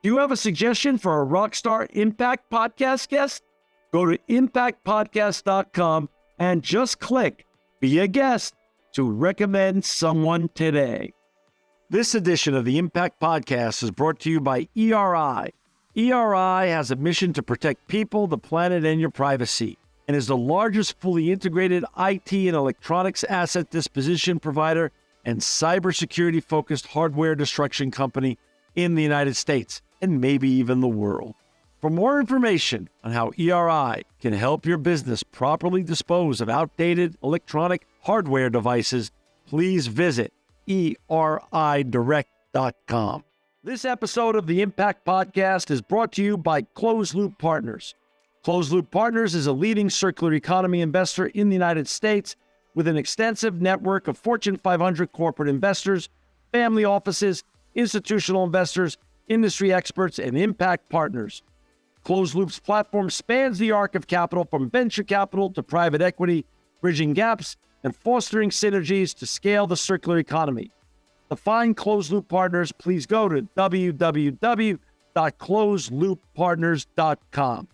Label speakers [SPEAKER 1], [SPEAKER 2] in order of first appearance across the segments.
[SPEAKER 1] Do you have a suggestion for a Rockstar Impact Podcast guest? Go to impactpodcast.com and just click Be a Guest to recommend someone today. This edition of the Impact Podcast is brought to you by ERI. ERI has a mission to protect people, the planet, and your privacy, and is the largest fully integrated IT and electronics asset disposition provider and cybersecurity-focused hardware destruction company in the United States, and maybe even the world. For more information on how ERI can help your business properly dispose of outdated electronic hardware devices, please visit eridirect.com. This episode of the Impact Podcast is brought to you by Closed Loop Partners. Closed Loop Partners is a leading circular economy investor in the United States with an extensive network of Fortune 500 corporate investors, family offices, institutional investors, industry experts, and impact partners. Closed Loop's platform spans the arc of capital from venture capital to private equity, bridging gaps and fostering synergies to scale the circular economy. To find Closed Loop Partners, please go to www.closedlooppartners.com.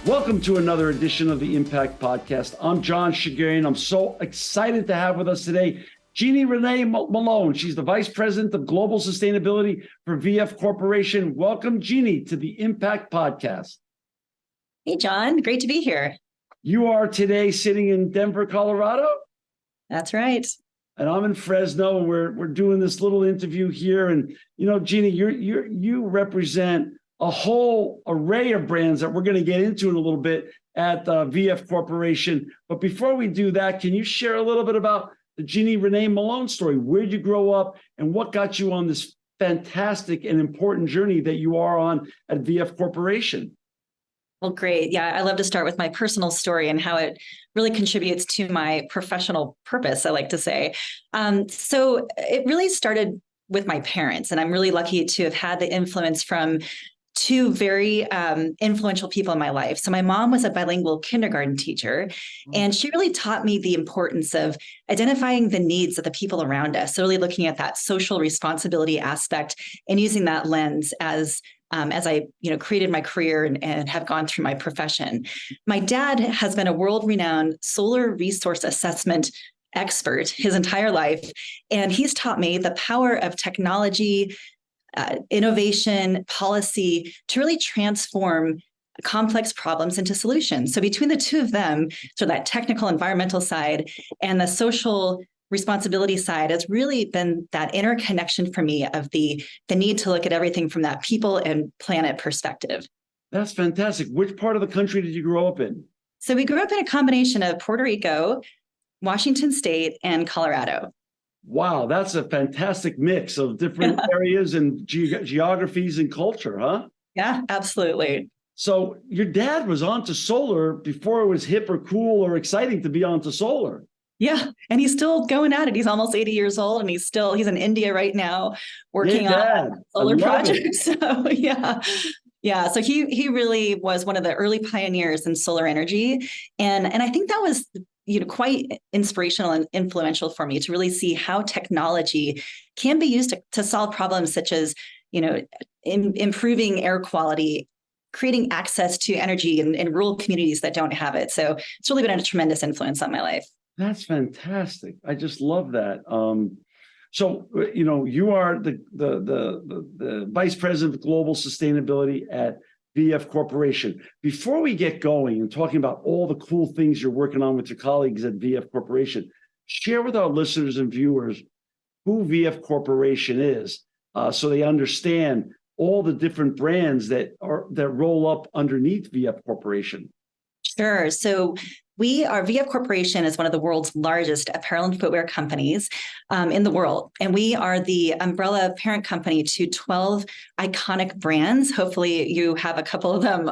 [SPEAKER 1] Welcome to another edition of the Impact Podcast. I'm John Shigerian. I'm so excited to have with us today Jeannie Renné-Malone. She's the Vice President of Global Sustainability for VF Corporation. Welcome, Jeannie, to the Impact Podcast.
[SPEAKER 2] Hey, John. Great to be here.
[SPEAKER 1] You are today sitting in Denver, Colorado?
[SPEAKER 2] That's right.
[SPEAKER 1] And I'm in Fresno, and we're doing this little interview here. And, you know, Jeannie, you represent a whole array of brands that we're going to get into in a little bit at VF Corporation. But before we do that, can you share a little bit about the Jeannie Renné-Malone story? Where'd you grow up and what got you on this fantastic and important journey that you are on at VF Corporation?
[SPEAKER 2] Well, great. Yeah, I love to start with my personal story and how it really contributes to my professional purpose, I like to say. So it really started with my parents, and I'm really lucky to have had the influence from two very influential people in my life. So my mom was a bilingual kindergarten teacher, and she really taught me the importance of identifying the needs of the people around us. So really looking at that social responsibility aspect and using that lens as I created my career and have gone through my profession. My dad has been a world-renowned solar resource assessment expert his entire life, and he's taught me the power of technology, innovation, policy to really transform complex problems into solutions. So between the two of them, so that technical environmental side and the social responsibility side has really been that interconnection for me of the need to look at everything from that people and planet perspective.
[SPEAKER 1] That's fantastic. Which part of the country did you grow up in?
[SPEAKER 2] So we grew up in a combination of Puerto Rico, Washington State, and Colorado.
[SPEAKER 1] Wow, that's a fantastic mix of different areas and geographies and culture, huh?
[SPEAKER 2] Yeah, absolutely.
[SPEAKER 1] So your dad was onto solar before it was hip or cool or exciting to be onto solar.
[SPEAKER 2] Yeah, and he's still going at it. He's almost 80 years old, and he's in India right now working on solar projects. So yeah. So he really was one of the early pioneers in solar energy, and I think that was quite inspirational and influential for me to really see how technology can be used to solve problems such as, improving air quality, creating access to energy in rural communities that don't have it. So it's really been a tremendous influence on my life.
[SPEAKER 1] That's fantastic. I just love that. So, you are the Vice President of Global Sustainability at VF Corporation. Before we get going and talking about all the cool things you're working on with your colleagues at VF Corporation, share with our listeners and viewers who VF Corporation is, so they understand all the different brands that roll up underneath VF Corporation.
[SPEAKER 2] Sure. So VF Corporation is one of the world's largest apparel and footwear companies in the world. And we are the umbrella parent company to 12 iconic brands. Hopefully you have a couple of them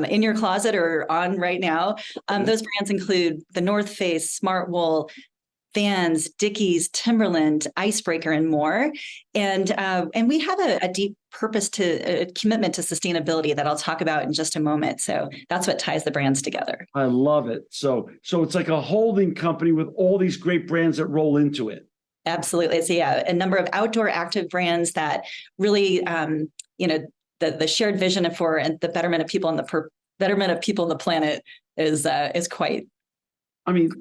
[SPEAKER 2] in your closet or on right now. Those brands include the North Face, Smartwool, Vans, Dickies, Timberland, Icebreaker, and more. And we have a deep purpose to a commitment to sustainability that I'll talk about in just a moment. So that's what ties the brands together.
[SPEAKER 1] I love it. So it's like a holding company with all these great brands that roll into it.
[SPEAKER 2] Absolutely. It's a number of outdoor active brands that really, the shared vision for the betterment of people and the betterment of people on the planet is quite.
[SPEAKER 1] I mean,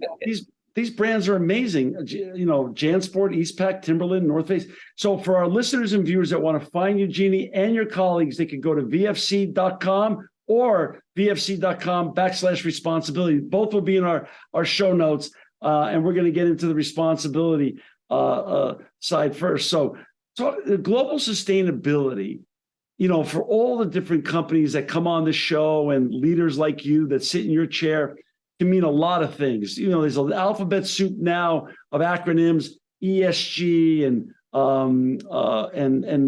[SPEAKER 1] these brands are amazing. JanSport, Eastpak, Timberland, North Face. So for our listeners and viewers that want to find you, Jeannie, and your colleagues, they can go to vfc.com or vfc.com/responsibility. Both will be in our show notes. And we're going to get into the responsibility side first. So the global sustainability, for all the different companies that come on the show and leaders like you that sit in your chair, can mean a lot of things. There's an alphabet soup now of acronyms, ESG and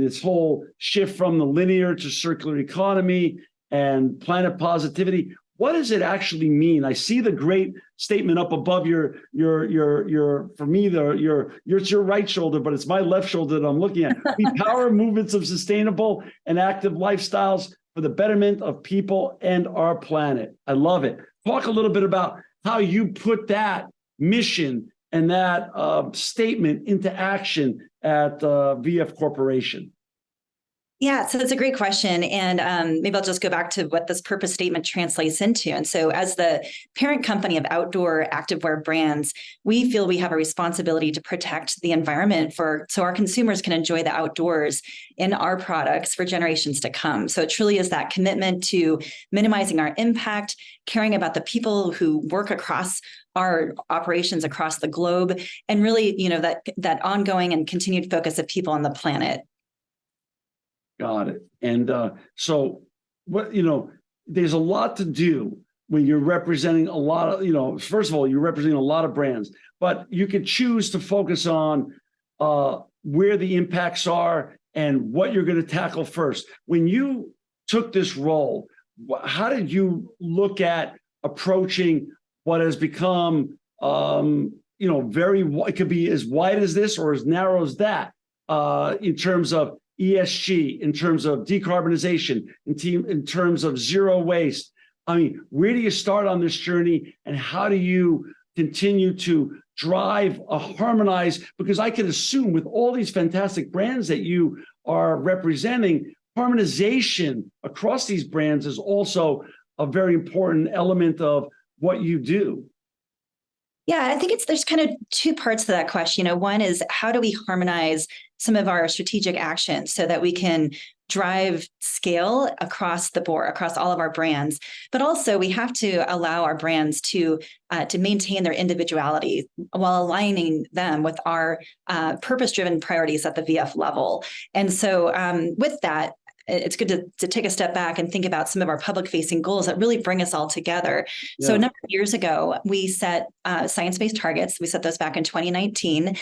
[SPEAKER 1] this whole shift from the linear to circular economy and planet positivity. What does it actually mean? I see the great statement up above your for me, it's your right shoulder, but it's my left shoulder that I'm looking at. We power movements of sustainable and active lifestyles for the betterment of people and our planet. I love it. Talk a little bit about how you put that mission and that statement into action at VF Corporation.
[SPEAKER 2] Yeah, so that's a great question. And maybe I'll just go back to what this purpose statement translates into. And so as the parent company of outdoor activewear brands, we feel we have a responsibility to protect the environment so our consumers can enjoy the outdoors in our products for generations to come. So it truly is that commitment to minimizing our impact, caring about the people who work across our operations across the globe, and really, that ongoing and continued focus of people on the planet.
[SPEAKER 1] Got it. And so what, there's a lot to do when you're representing a lot of, first of all, you're representing a lot of brands, but you could choose to focus on where the impacts are and what you're going to tackle first. When you took this role, how did you look at approaching what has become, it could be as wide as this or as narrow as that in terms of ESG, in terms of decarbonization, in terms of zero waste? I mean, where do you start on this journey and how do you continue to drive a harmonized, because I can assume with all these fantastic brands that you are representing, harmonization across these brands is also a very important element of what you do.
[SPEAKER 2] Yeah, I think there's kind of two parts to that question. One is how do we harmonize some of our strategic actions so that we can drive scale across the board, across all of our brands, but also we have to allow our brands to maintain their individuality while aligning them with our purpose-driven priorities at the VF level. And so with that, it's good to take a step back and think about some of our public-facing goals that really bring us all together. Yeah. So a number of years ago, we set science-based targets. We set those back in 2019.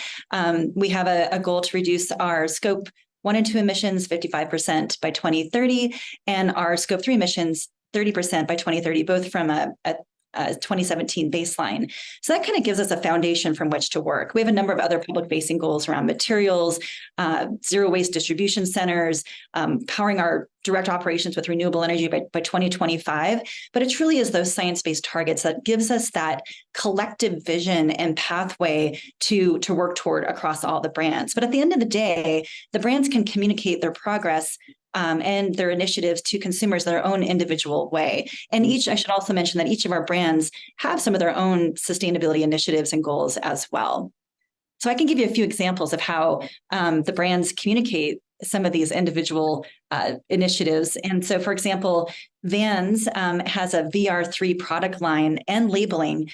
[SPEAKER 2] We have a goal to reduce our Scope 1 and 2 emissions 55% by 2030, and our Scope 3 emissions 30% by 2030, both from a 2017 baseline. So that kind of gives us a foundation from which to work. We have a number of other public-facing goals around materials, zero waste distribution centers, powering our direct operations with renewable energy by 2025. But it truly is those science-based targets that gives us that collective vision and pathway to work toward across all the brands. But at the end of the day, the brands can communicate their progress and their initiatives to consumers in their own individual way. And I should also mention that each of our brands have some of their own sustainability initiatives and goals as well. So I can give you a few examples of how the brands communicate some of these individual initiatives. And so, for example, Vans has a VR3 product line and labeling,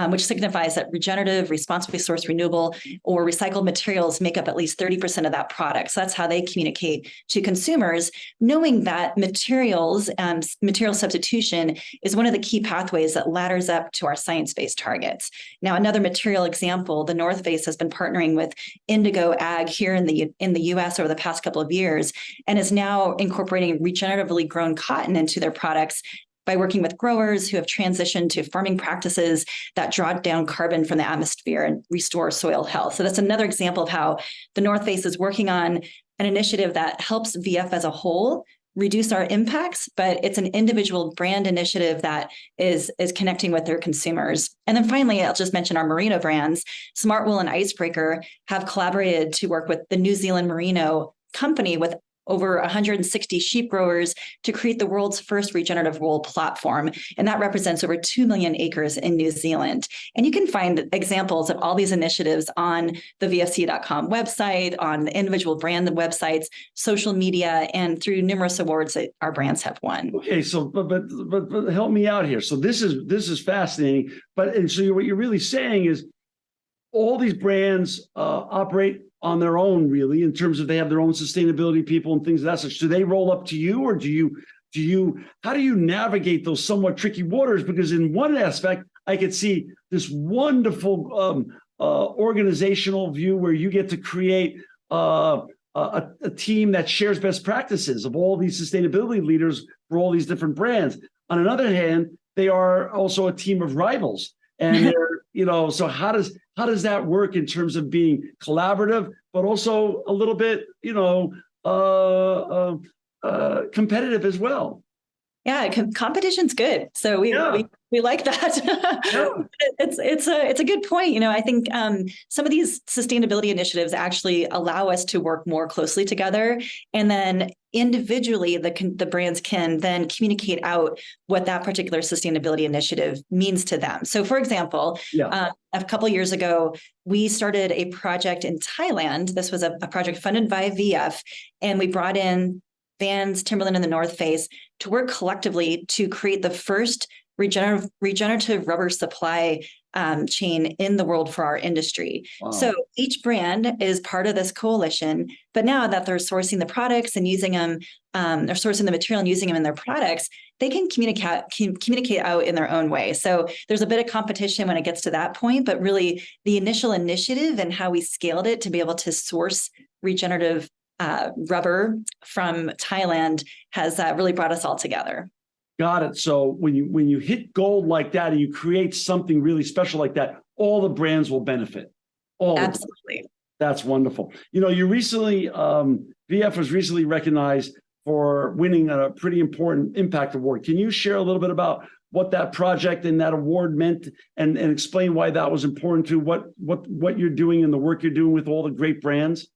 [SPEAKER 2] which signifies that regenerative, responsibly sourced, renewable, or recycled materials make up at least 30% of that product. So that's how they communicate to consumers, knowing that material substitution is one of the key pathways that ladders up to our science-based targets. Now, another material example, the North Face has been partnering with Indigo Ag here in the U.S. over the past couple of years, and is now incorporating regeneratively grown cotton into their products by working with growers who have transitioned to farming practices that draw down carbon from the atmosphere and restore soil health. So that's another example of how the North Face is working on an initiative that helps VF as a whole reduce our impacts, but it's an individual brand initiative that is connecting with their consumers. And then finally, I'll just mention our merino brands. Smart Wool and Icebreaker have collaborated to work with the New Zealand Merino company with over 160 sheep growers to create the world's first regenerative wool platform. And that represents over 2 million acres in New Zealand. And you can find examples of all these initiatives on the VFC.com website, on the individual brand websites, social media, and through numerous awards that our brands have won.
[SPEAKER 1] Okay, so but help me out here. So this is fascinating. And so what you're really saying is all these brands operate on their own, really, in terms of they have their own sustainability people and things of that such. Do they roll up to you, or how do you navigate those somewhat tricky waters? Because in one aspect, I could see this wonderful organizational view where you get to create a team that shares best practices of all these sustainability leaders for all these different brands. On another hand, they are also a team of rivals. And they're, so how does that work in terms of being collaborative, but also a little bit, competitive as well?
[SPEAKER 2] Yeah, competition's good. So we like that. Yeah. It's a good point. I think some of these sustainability initiatives actually allow us to work more closely together, and then individually the brands can then communicate out what that particular sustainability initiative means to them. So, for example, a couple of years ago, we started a project in Thailand. This was a project funded by VF, and we brought in Vans, Timberland, and the North Face to work collectively to create the first regenerative rubber supply chain in the world for our industry. Wow. So each brand is part of this coalition, but now that they're sourcing the products and using them, they're sourcing the material and using them in their products, they can communicate out in their own way. So there's a bit of competition when it gets to that point, but really the initial initiative and how we scaled it to be able to source regenerative rubber from Thailand has really brought us all together.
[SPEAKER 1] Got it. So when you hit gold like that and you create something really special like that, all the brands will benefit.
[SPEAKER 2] Absolutely.
[SPEAKER 1] That's wonderful. You recently, VF was recently recognized for winning a pretty important impact award. Can you share a little bit about what that project and that award meant, and explain why that was important to what you're doing and the work you're doing with all the great brands?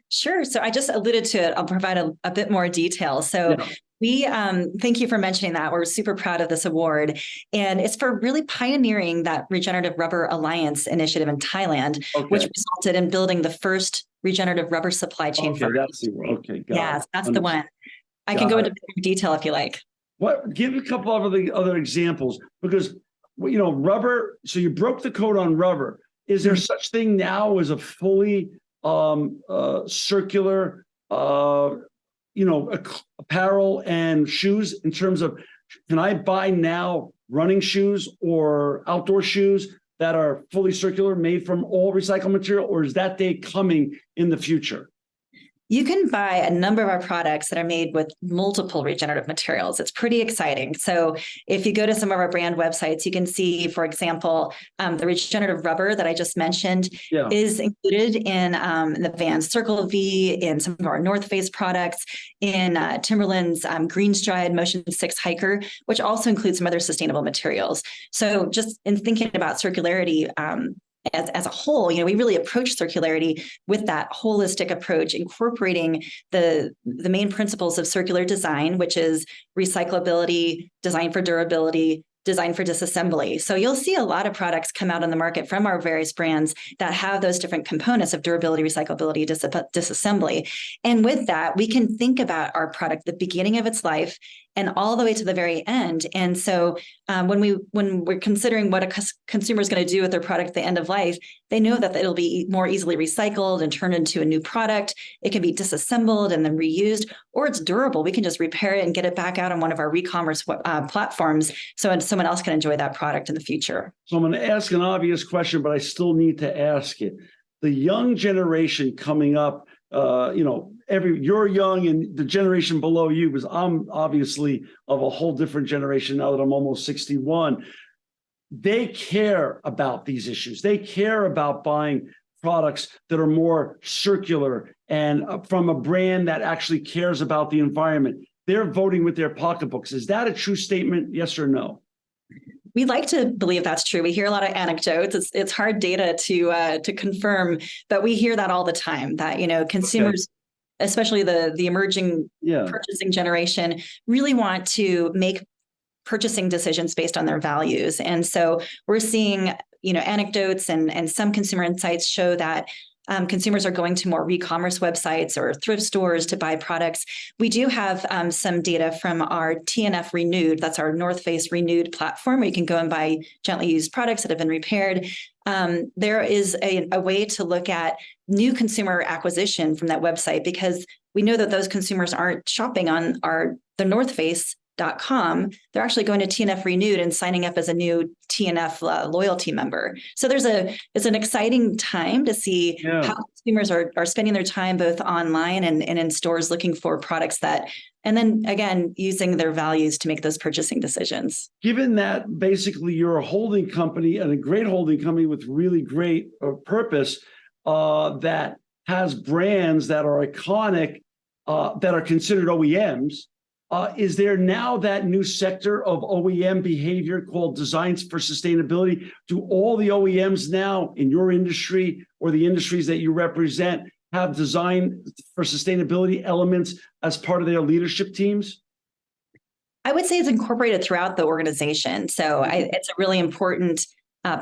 [SPEAKER 2] Sure. So I just alluded to it. I'll provide a bit more detail. So we thank you for mentioning that. We're super proud of this award, and it's for really pioneering that Regenerative Rubber Alliance initiative in Thailand, which resulted in building the first regenerative rubber supply chain.
[SPEAKER 1] That's the
[SPEAKER 2] one. I can go into detail if you like.
[SPEAKER 1] Give a couple of the other examples, because rubber. So you broke the code on rubber. Is there such thing now as a fully circular, apparel and shoes, in terms of, can I buy now running shoes or outdoor shoes that are fully circular, made from all recycled material, or is that day coming in the future?
[SPEAKER 2] You can buy a number of our products that are made with multiple regenerative materials. It's pretty exciting. So if you go to some of our brand websites, you can see, for example, the regenerative rubber that I just mentioned is included in the Vans Circle V, in some of our North Face products, in Timberland's Green Stride Motion 6 Hiker, which also includes some other sustainable materials. So just in thinking about circularity, as a whole, we really approach circularity with that holistic approach, incorporating the main principles of circular design, which is recyclability, design for durability, design for disassembly. So you'll see a lot of products come out on the market from our various brands that have those different components of durability, recyclability, disassembly. And with that, we can think about our product, the beginning of its life and all the way to the very end. And so when we're considering what a consumer is going to do with their product at the end of life, they know that it'll be more easily recycled and turned into a new product. It can be disassembled and then reused, or it's durable. We can just repair it and get it back out on one of our e-commerce platforms, so someone else can enjoy that product in the future.
[SPEAKER 1] So I'm going to ask an obvious question, but I still need to ask it. The young generation coming up you're young and the generation below you, because I'm obviously of a whole different generation now that I'm almost 61. They care about these issues. They care about buying products that are more circular and from a brand that actually cares about the environment. They're voting with their pocketbooks. Is that a true statement? Yes or no?
[SPEAKER 2] We like to believe that's true. We hear a lot of anecdotes. It's hard data to confirm, but we hear that all the time. That consumers, especially the emerging purchasing generation, really want to make purchasing decisions based on their values. And so we're seeing, anecdotes and some consumer insights show that consumers are going to more e-commerce websites or thrift stores to buy products. We do have some data from our TNF Renewed, that's our North Face Renewed platform, where you can go and buy gently used products that have been repaired. There is a way to look at new consumer acquisition from that website, because we know that those consumers aren't shopping on the North Face.com. They're actually going to TNF Renewed and signing up as a new TNF loyalty member. So it's an exciting time to see how consumers are spending their time both online and in stores looking for products and then again, using their values to make those purchasing decisions.
[SPEAKER 1] Given that basically you're a holding company and a great holding company with really great purpose that has brands that are iconic, that are considered OEMs, is there now that new sector of OEM behavior called designs for sustainability? Do all the OEMs now in your industry or the industries that you represent have design for sustainability elements as part of their leadership teams?
[SPEAKER 2] I would say it's incorporated throughout the organization. So it's a really important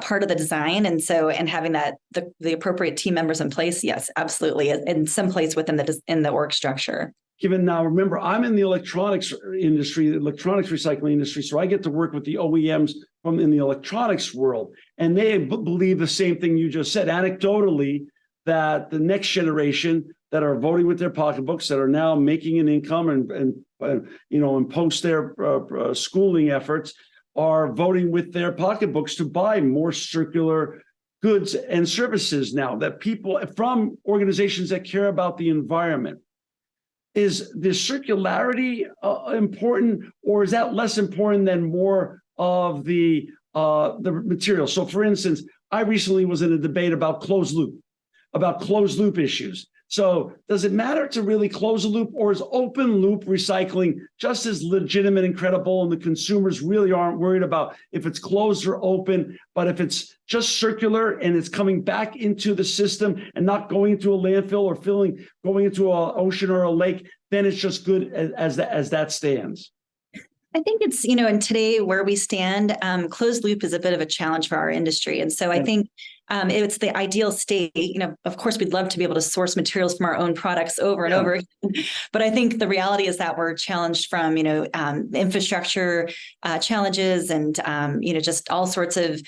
[SPEAKER 2] part of the design. And having the appropriate team members in place, yes, absolutely, in some place within the org structure.
[SPEAKER 1] Given now, remember, I'm in the electronics industry, the electronics recycling industry, so I get to work with the OEMs in the electronics world, and they believe the same thing you just said. Anecdotally, that the next generation that are voting with their pocketbooks, that are now making an income and post their schooling efforts, are voting with their pocketbooks to buy more circular goods and services now. That people from organizations that care about the environment. Is the circularity important, or is that less important than more of the material? So, for instance, I recently was in a debate about closed loop issues. So, does it matter to really close a loop, or is open loop recycling just as legitimate and credible, and the consumers really aren't worried about if it's closed or open, but if it's just circular and it's coming back into the system and not going into a landfill or going into an ocean or a lake, then it's just good as that stands?
[SPEAKER 2] I think it's, in today where we stand, closed loop is a bit of a challenge for our industry. And so I think it's the ideal state. Of course, we'd love to be able to source materials from our own products over and over. But I think the reality is that we're challenged from, infrastructure challenges and, just all sorts of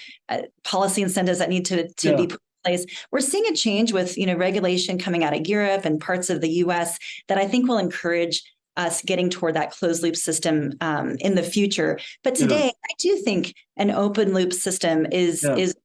[SPEAKER 2] policy incentives that need to be put in place. We're seeing a change with, regulation coming out of Europe and parts of the US that I think will encourage us getting toward that closed loop system in the future. But today, I do think an open loop system is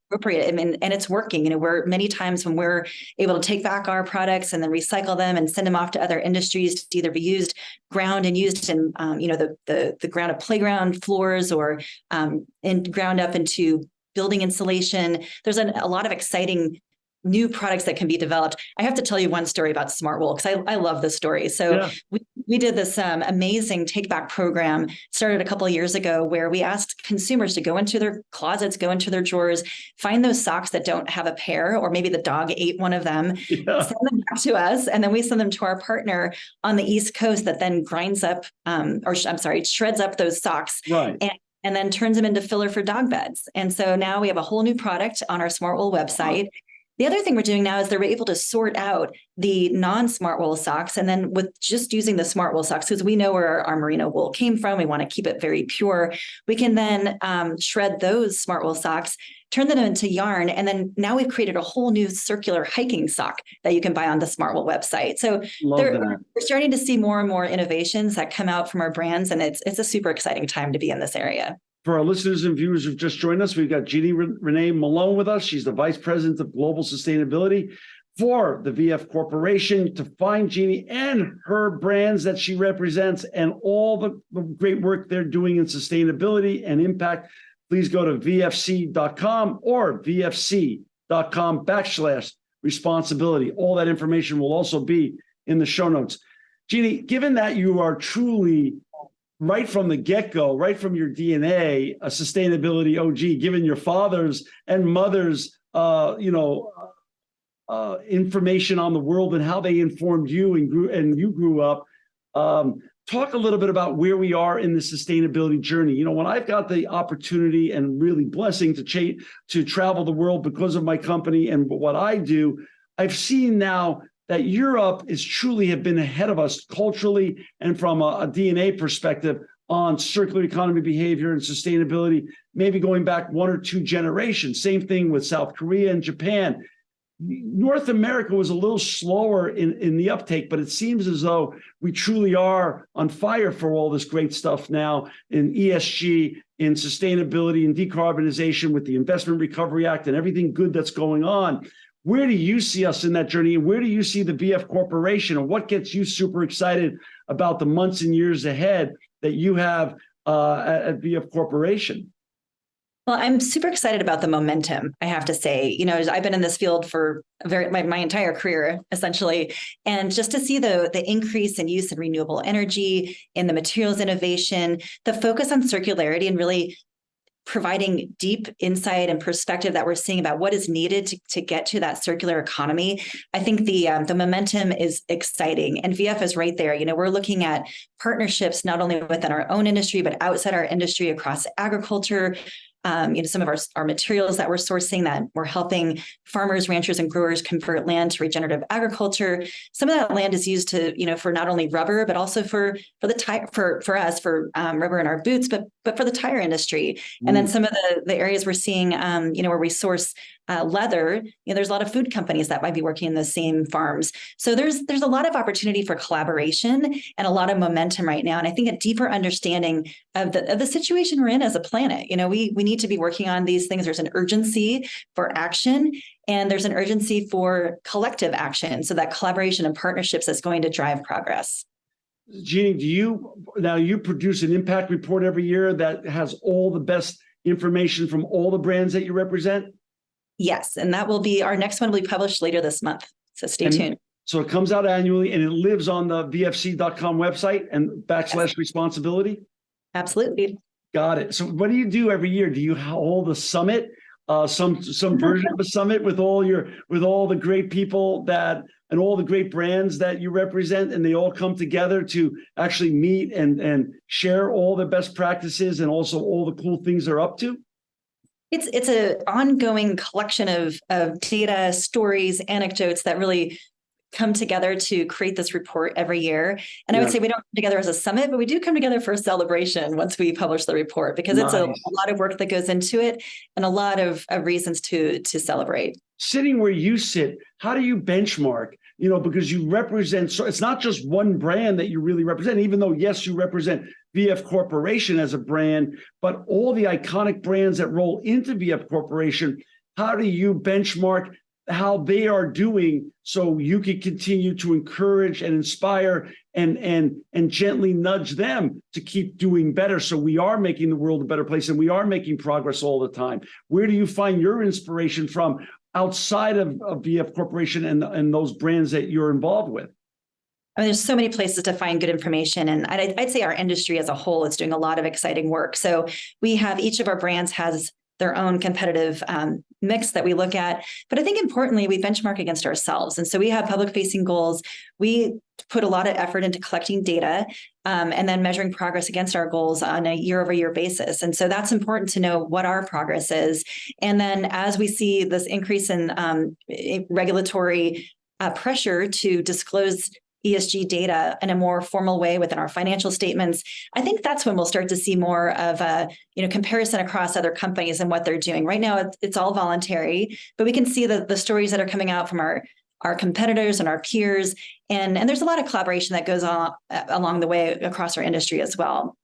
[SPEAKER 2] appropriate. I mean, and it's working. We're many times when we're able to take back our products and then recycle them and send them off to other industries to either be used, ground and used in, the ground of playground floors or ground up into building insulation. There's a lot of exciting new products that can be developed. I have to tell you one story about Smartwool because I love this story. So we did this amazing take back program, started a couple of years ago, where we asked consumers to go into their closets, go into their drawers, find those socks that don't have a pair, or maybe the dog ate one of them, send them back to us, and then we send them to our partner on the East Coast that then shreds up those socks. And then turns them into filler for dog beds. And so now we have a whole new product on our Smartwool website. The other thing we're doing now is they're able to sort out the non-Smartwool socks, and then with just using the Smartwool socks, because we know where our merino wool came from, we want to keep it very pure. We can then shred those Smartwool socks, turn them into yarn, and then now we've created a whole new circular hiking sock that you can buy on the Smartwool website. So we're starting to see more and more innovations that come out from our brands, and it's a super exciting time to be in this area.
[SPEAKER 1] For our listeners and viewers who've just joined us, we've got Jeannie Renné-Malone with us. She's the Vice President of Global Sustainability for the VF Corporation. To find Jeannie and her brands that she represents and all the great work they're doing in sustainability and impact, please go to vfc.com or vfc.com/responsibility. All that information will also be in the show notes. Jeannie, given that you are truly, right from the get-go, right from your DNA, a sustainability OG, given your father's and mother's information on the world and how they informed you and you grew up. Talk a little bit about where we are in the sustainability journey. When I've got the opportunity and really blessing to travel the world because of my company and what I do, I've seen now that Europe is truly have been ahead of us culturally and from a DNA perspective on circular economy behavior and sustainability, maybe going back 1 or 2 generations. Same thing with South Korea and Japan. North America was a little slower in the uptake, but it seems as though we truly are on fire for all this great stuff now in ESG, in sustainability and decarbonization with the Investment Recovery Act and everything good that's going on. Where do you see us in that journey? And where do you see the VF Corporation? And what gets you super excited about the months and years ahead that you have at VF Corporation?
[SPEAKER 2] Well, I'm super excited about the momentum, I have to say. I've been in this field for my entire career, essentially. And just to see the increase in use in renewable energy, in the materials innovation, the focus on circularity and really providing deep insight and perspective that we're seeing about what is needed to get to that circular economy. I think the momentum is exciting, and VF is right there. We're looking at partnerships not only within our own industry, but outside our industry across agriculture. Some of our materials that we're sourcing, that we're helping farmers, ranchers, and growers convert land to regenerative agriculture. Some of that land is used to, for not only rubber, but also for the tire, for us, for rubber in our boots, but for the tire industry. And then some of the areas we're seeing, where we source leather, there's a lot of food companies that might be working in the same farms. So there's a lot of opportunity for collaboration and a lot of momentum right now. And I think a deeper understanding of the situation we're in as a planet. We need to be working on these things. There's an urgency for action, and there's an urgency for collective action. So that collaboration and partnerships is going to drive progress.
[SPEAKER 1] Jeannie, you produce an impact report every year that has all the best information from all the brands that you represent?
[SPEAKER 2] Yes, and our next one will be published later this month. So stay tuned.
[SPEAKER 1] So it comes out annually and it lives on the vfc.com website and /responsibility?
[SPEAKER 2] Absolutely.
[SPEAKER 1] Got it. So what do you do every year? Do you hold a summit, some version of a summit with all the great people and all the great brands that you represent, and they all come together to actually meet and share all their best practices and also all the cool things they're up to?
[SPEAKER 2] It's an ongoing collection of data, stories, anecdotes that really come together to create this report every year. And I would say we don't come together as a summit, but we do come together for a celebration once we publish the report, because it's a lot of work that goes into it and a lot of reasons to celebrate. Sitting
[SPEAKER 1] where you sit, how do you benchmark? Because you represent, so it's not just one brand that you really represent, even though, yes, you represent VF Corporation as a brand, but all the iconic brands that roll into VF Corporation. How do you benchmark how they are doing so you can continue to encourage and inspire and gently nudge them to keep doing better, so we are making the world a better place and we are making progress all the time? Where do you find your inspiration from outside of VF Corporation and those brands that you're involved with?
[SPEAKER 2] I mean, there's so many places to find good information. And I'd say our industry as a whole is doing a lot of exciting work. So each of our brands has their own competitive mix that we look at. But I think importantly, we benchmark against ourselves. And so we have public facing goals. We put a lot of effort into collecting data and then measuring progress against our goals on a year-over-year basis. And so that's important to know what our progress is. And then as we see this increase in regulatory pressure to disclose ESG data in a more formal way within our financial statements, I think that's when we'll start to see more of a comparison across other companies and what they're doing. Right now, it's all voluntary, but we can see the stories that are coming out from our competitors and our peers, and there's a lot of collaboration that goes on along the way across our industry as well.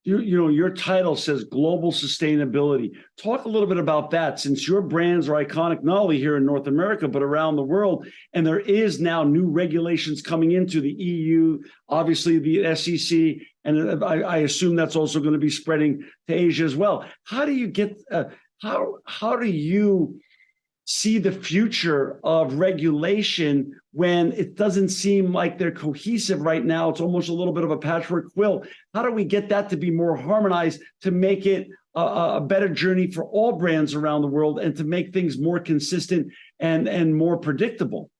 [SPEAKER 1] Your title says global sustainability. Talk a little bit about that, since your brands are iconic not only here in North America but around the world, and there is now new regulations coming into the EU, obviously the SEC, and I assume that's also going to be spreading to Asia as well. How do you get how do you see the future of regulation when it doesn't seem like they're cohesive right now? It's almost a little bit of a patchwork quilt. How do we get that to be more harmonized to make it a better journey for all brands around the world, and to make things more consistent and more predictable?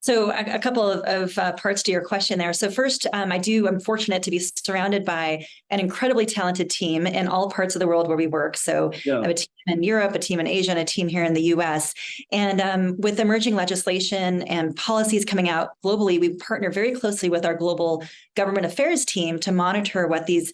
[SPEAKER 2] So a couple of parts to your question there. So first, I'm fortunate to be surrounded by an incredibly talented team in all parts of the world where we work. So I have a team in Europe, a team in Asia, and a team here in the US. And with emerging legislation and policies coming out globally, we partner very closely with our global government affairs team to monitor what these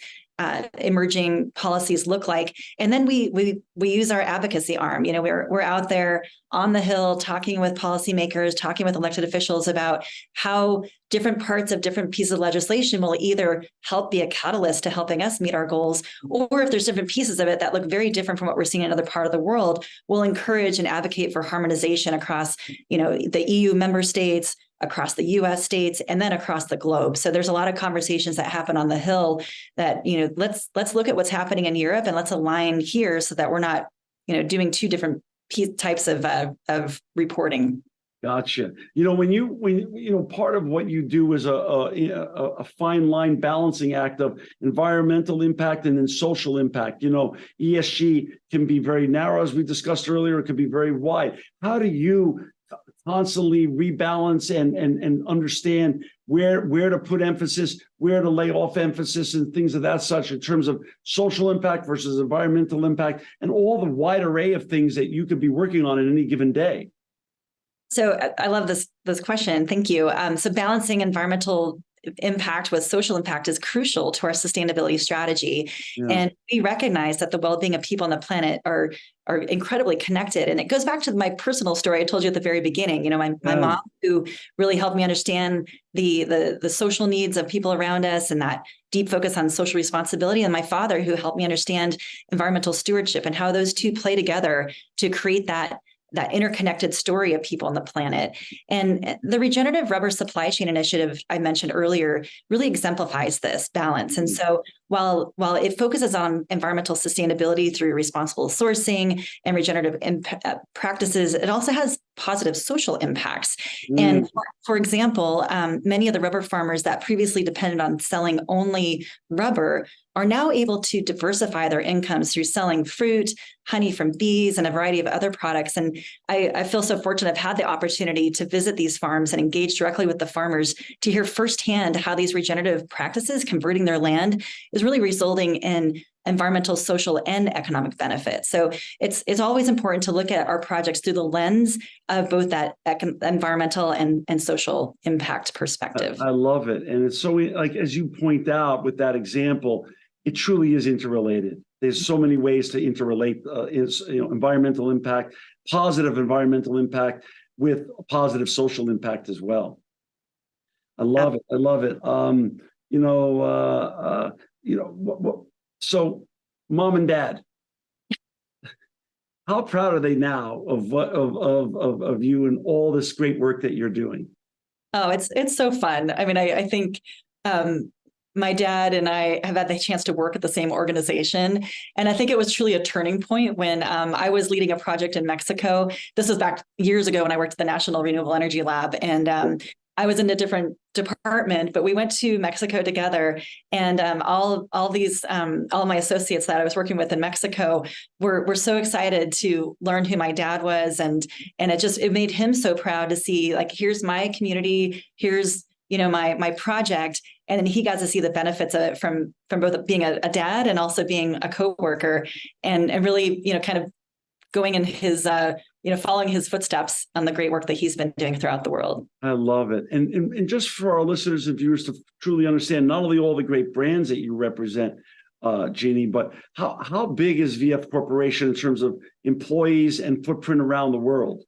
[SPEAKER 2] emerging policies look like. And then we use our advocacy arm. We're out there on the Hill talking with policymakers, talking with elected officials about how different parts of different pieces of legislation will either help be a catalyst to helping us meet our goals, or if there's different pieces of it that look very different from what we're seeing in another part of the world, we'll encourage and advocate for harmonization across, the EU member states, across the US states, and then across the globe. So there's a lot of conversations that happen on the Hill that, let's look at what's happening in Europe and let's align here so that we're not, doing two different types of reporting.
[SPEAKER 1] Gotcha. When part of what you do is a fine line balancing act of environmental impact and then social impact. ESG can be very narrow, as we discussed earlier. It can be very wide. How do you constantly rebalance and understand where to put emphasis, where to lay off emphasis, and things of that such, in terms of social impact versus environmental impact, and all the wide array of things that you could be working on in any given day?
[SPEAKER 2] So I love this question. Thank you. So balancing environmental impact with social impact is crucial to our sustainability strategy. Yeah. And we recognize that the well-being of people on the planet are incredibly connected. And it goes back to my personal story I told you at the very beginning. My mom, who really helped me understand the social needs of people around us and that deep focus on social responsibility, and my father, who helped me understand environmental stewardship and how those two play together to create that interconnected story of people on the planet. And the Regenerative Rubber Supply Chain Initiative I mentioned earlier really exemplifies this balance. And so while it focuses on environmental sustainability through responsible sourcing and regenerative practices, it also has positive social impacts. And for example, many of the rubber farmers that previously depended on selling only rubber are now able to diversify their incomes through selling fruit, honey from bees, and a variety of other products. And I feel so fortunate I've had the opportunity to visit these farms and engage directly with the farmers to hear firsthand how these regenerative practices converting their land is really resulting in environmental, social, and economic benefits. So it's always important to look at our projects through the lens of both that environmental and social impact perspective. I
[SPEAKER 1] love it. And it's so, like, as you point out with that example, it truly is interrelated. There's so many ways to interrelate environmental impact, positive environmental impact with positive social impact as well. I love it. I love it. So mom and dad, how proud are they now of you and all this great work that you're doing?
[SPEAKER 2] Oh, it's so fun. I mean, I think my dad and I have had the chance to work at the same organization. And I think it was truly a turning point when I was leading a project in Mexico. This was back years ago when I worked at the National Renewable Energy Lab. And I was in a different department, but we went to Mexico together, and all my associates that I was working with in Mexico were so excited to learn who my dad was, and it made him so proud to see, like, here's my community, here's my project, and then he got to see the benefits of it from both being a dad and also being a coworker, and really kind of going in his following his footsteps on the great work that he's been doing throughout the world.
[SPEAKER 1] I love it. And just for our listeners and viewers to truly understand not only all the great brands that you represent, Jeannie, but how big is VF Corporation in terms of employees and footprint around the world?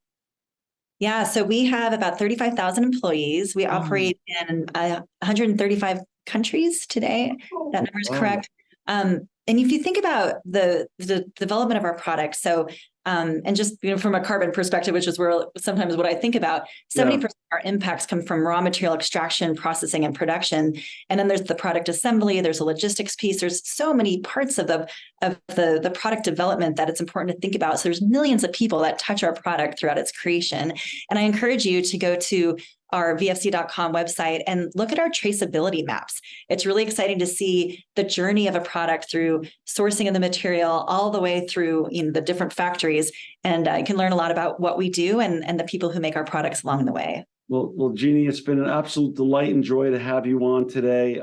[SPEAKER 2] Yeah, so we have about 35,000 employees. We operate in 135 countries today. That number is correct. And if you think about the development of our product, so and just from a carbon perspective, which is where sometimes what I think about, 70% of our impacts come from raw material extraction, processing, and production. And then there's the product assembly, there's a logistics piece, there's so many parts of the product development that it's important to think about. So there's millions of people that touch our product throughout its creation. And I encourage you to go to our vfc.com website and look at our traceability maps. It's really exciting to see the journey of a product through sourcing of the material all the way through the different factories. And you can learn a lot about what we do and the people who make our products along the way.
[SPEAKER 1] Well, Jeannie, it's been an absolute delight and joy to have you on today.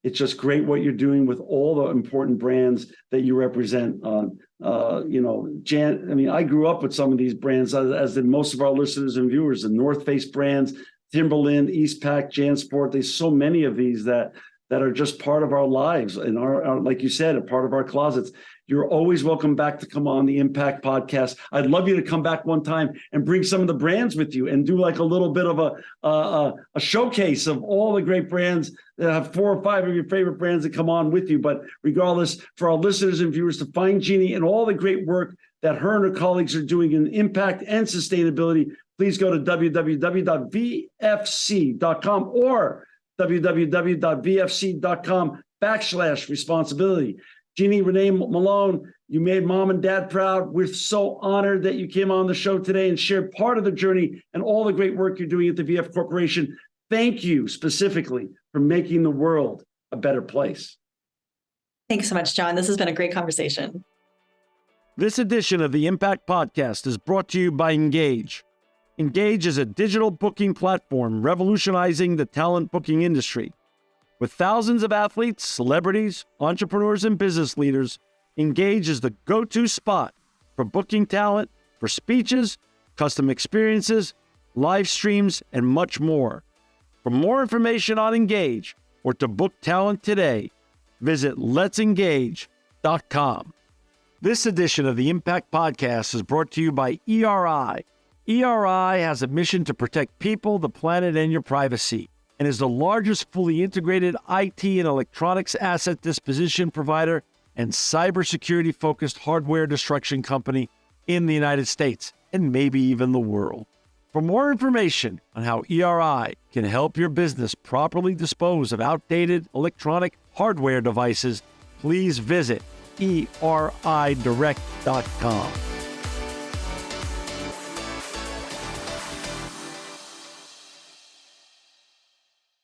[SPEAKER 1] It's just great what you're doing with all the important brands that you represent. I grew up with some of these brands, as did most of our listeners and viewers, the North Face brands, Timberland, Eastpak, JanSport. There's so many of these that are just part of our lives and our, like you said, a part of our closets. You're always welcome back to come on the Impact Podcast. I'd love you to come back one time and bring some of the brands with you and do like a little bit of a showcase of all the great brands that have 4 or 5 of your favorite brands that come on with you. But regardless, for our listeners and viewers to find Jeannie and all the great work that her and her colleagues are doing in impact and sustainability, please go to www.vfc.com or www.vfc.com/responsibility. Jeannie Renné-Malone, you made mom and dad proud. We're so honored that you came on the show today and shared part of the journey and all the great work you're doing at the VF Corporation. Thank you specifically for making the world a better place.
[SPEAKER 2] Thanks so much, John. This has been a great conversation.
[SPEAKER 1] This edition of the Impact Podcast is brought to you by Engage. Engage is a digital booking platform revolutionizing the talent booking industry. With thousands of athletes, celebrities, entrepreneurs, and business leaders, Engage is the go-to spot for booking talent, for speeches, custom experiences, live streams, and much more. For more information on Engage or to book talent today, visit letsengage.com. This edition of the Impact Podcast is brought to you by ERI. ERI has a mission to protect people, the planet, and your privacy, and is the largest fully integrated IT and electronics asset disposition provider and cybersecurity-focused hardware destruction company in the United States and maybe even the world. For more information on how ERI can help your business properly dispose of outdated electronic hardware devices, please visit eridirect.com.